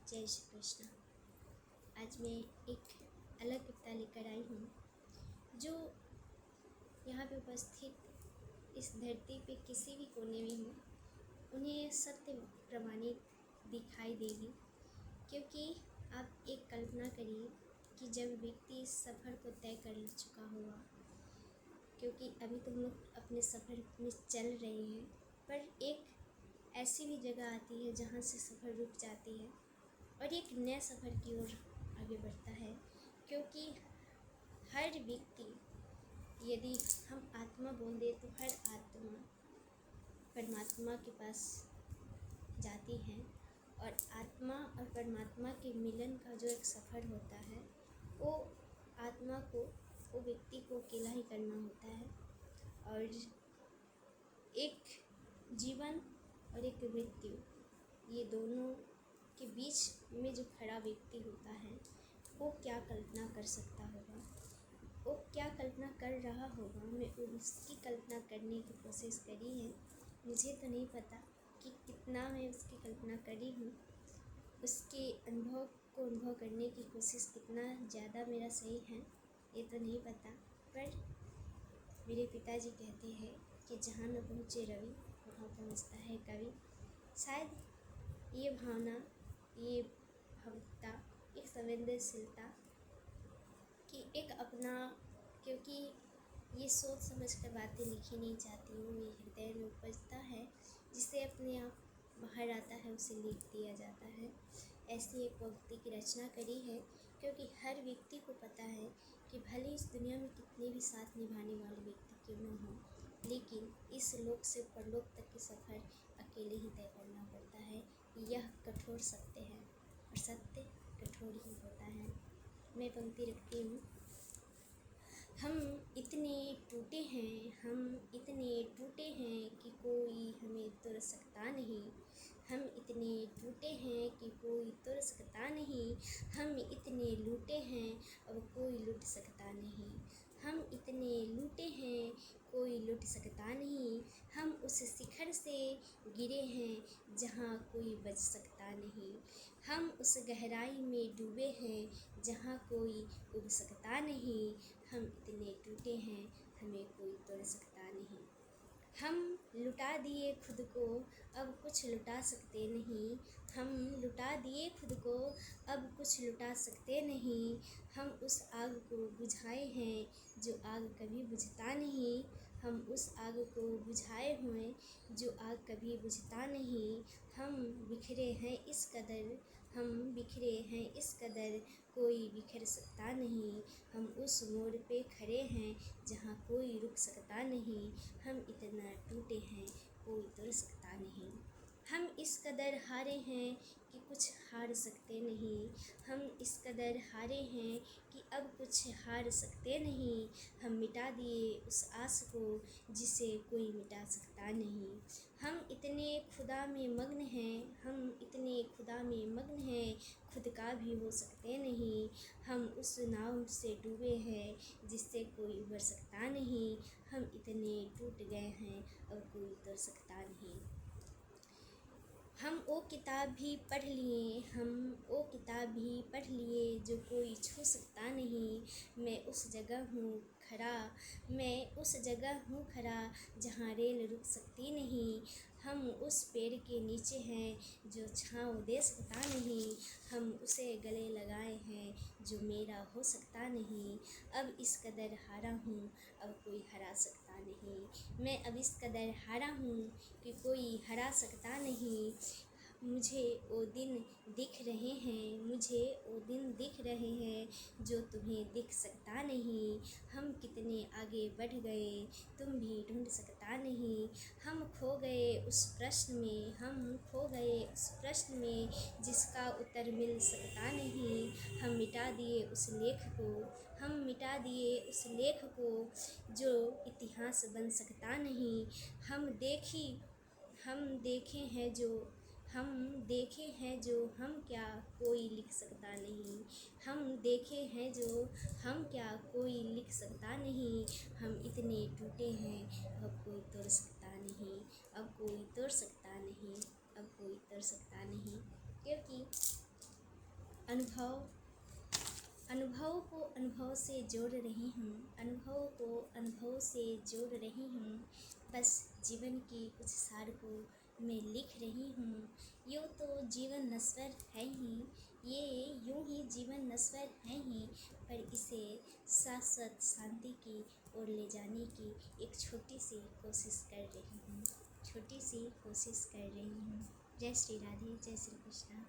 जय श्री कृष्ण। आज मैं एक अलग कविता लेकर आई हूँ जो यहाँ पे उपस्थित इस धरती पे किसी भी कोने में हो उन्हें सत्य प्रमाणित दिखाई देगी। क्योंकि आप एक कल्पना करिए कि जब व्यक्ति इस सफ़र को तय कर चुका होगा, क्योंकि अभी तुम लोग अपने सफ़र में चल रहे हैं, पर एक ऐसी भी जगह आती है जहाँ से सफ़र रुक जाती है और एक नए सफ़र की ओर आगे बढ़ता है। क्योंकि हर व्यक्ति, यदि हम आत्मा बोल दें तो हर आत्मा परमात्मा के पास जाती है और आत्मा और परमात्मा के मिलन का जो एक सफ़र होता है वो आत्मा को, वो व्यक्ति को अकेला ही करना होता है। और एक जीवन और एक मृत्यु, ये दोनों के बीच में जो खड़ा व्यक्ति होता है वो क्या कल्पना कर सकता होगा, वो क्या कल्पना कर रहा होगा। मैं उसकी कल्पना करने की कोशिश करी है। मुझे तो नहीं पता कि कितना मैं उसकी कल्पना करी हूँ, उसके अनुभव को अनुभव करने की कोशिश कितना ज़्यादा मेरा सही है ये तो नहीं पता। पर मेरे पिताजी कहते हैं कि जहाँ न पहुँचे रवि वहाँ पहुँचता है कवि। शायद ये भावना, ये भावुकता, एक संवेदनशीलता कि एक अपना, क्योंकि ये सोच समझ कर बातें लिखी नहीं चाहती हूँ, ये हृदय में उपजता है, जिसे अपने आप बाहर आता है उसे लिख दिया जाता है। ऐसी एक पंक्ति की रचना करी है क्योंकि हर व्यक्ति को पता है कि भले इस दुनिया में कितने भी साथ निभाने वाले व्यक्ति क्यों न हो, लेकिन इस लोक से परलोक तक के सफ़र अकेले ही तय करना पड़ता है। यह कठोर सत्य है और सत्य कठोर ही होता है। मैं पंक्ति रखती हूँ। हम इतने टूटे हैं, हम इतने टूटे हैं कि कोई हमें तोड़ सकता नहीं। हम इतने टूटे हैं कि कोई तोड़ सकता नहीं। हम इतने लूटे हैं अब कोई लूट सकता नहीं। हम इतने लूटे हैं कोई लूट सकता नहीं। हम उस शिखर से गिरे हैं जहाँ कोई बच सकता नहीं। हम उस गहराई में डूबे हैं जहाँ कोई उग सकता नहीं। हम इतने टूटे हैं हमें कोई तोड़ सकता नहीं। हम लुटा दिए खुद को अब कुछ लुटा सकते नहीं। हम लुटा दिए खुद को अब कुछ लुटा सकते नहीं। हम उस आग को बुझाए हैं जो आग कभी बुझता नहीं। हम उस आग को बुझाए हुए जो आग कभी बुझता नहीं। हम बिखरे हैं इस कदर, हम बिखरे हैं इस कदर, कोई बिखर सकता नहीं। हम उस मोड़ पे खड़े हैं जहाँ कोई रुक सकता नहीं। हम इतना टूटे हैं कोई तोड़ सकता नहीं। हम इस कदर हारे हैं कि कुछ हार सकते नहीं। हम इस कदर हारे हैं कि अब कुछ हार सकते नहीं। हम मिटा दिए उस आस को जिसे कोई मिटा सकता नहीं। हम इतने खुदा में मग्न हैं, हम इतने खुदा में मग्न हैं, खुद का भी हो सकते नहीं। हम उस नाव से डूबे हैं जिससे कोई उबर सकता नहीं। हम इतने टूट गए हैं अब कोई उतर सकता नहीं। हम वो किताब भी पढ़ लिए, हम वो किताब भी पढ़ लिए जो कोई छू सकता नहीं। मैं उस जगह हूँ खड़ा, मैं उस जगह हूँ खड़ा जहाँ रेल रुक सकती नहीं। हम उस पेड़ के नीचे हैं जो छाँव दे सकता नहीं। हम उसे गले लगाए हैं जो मेरा हो सकता नहीं। अब इस कदर हारा हूँ अब कोई हरा सकता नहीं। मैं अब इस कदर हारा हूँ कि कोई हरा सकता नहीं। मुझे वो दिन दिख रहे हैं, मुझे वो दिन दिख रहे हैं जो तुम्हें दिख सकता नहीं। हम कितने आगे बढ़ गए तुम भी ढूंढ सकता नहीं। हम खो गए उस प्रश्न में, हम खो गए उस प्रश्न में जिसका उत्तर मिल सकता नहीं। हम मिटा दिए उस लेख को, हम मिटा दिए उस लेख को जो इतिहास बन सकता नहीं। हम देखे हैं जो, हम देखे हैं जो हम क्या कोई लिख सकता नहीं। हम देखे हैं जो हम क्या कोई लिख सकता नहीं। हम इतने टूटे हैं अब कोई तोड़ सकता नहीं। अब कोई तोड़ सकता नहीं, अब कोई तोड़ सकता नहीं। क्योंकि अनुभव अनुभव को अनुभव से जोड़ रही हूँ, अनुभव को अनुभव से जोड़ रही हूँ। बस जीवन की कुछ सार को मैं लिख रही हूँ। यूँ तो जीवन नश्वर है ही, ये यूँ ही जीवन नश्वर है ही, पर इसे शाश्वत शांति की ओर ले जाने की एक छोटी सी कोशिश कर रही हूँ, छोटी सी कोशिश कर रही हूँ। जय श्री राधे, जय श्री कृष्णा।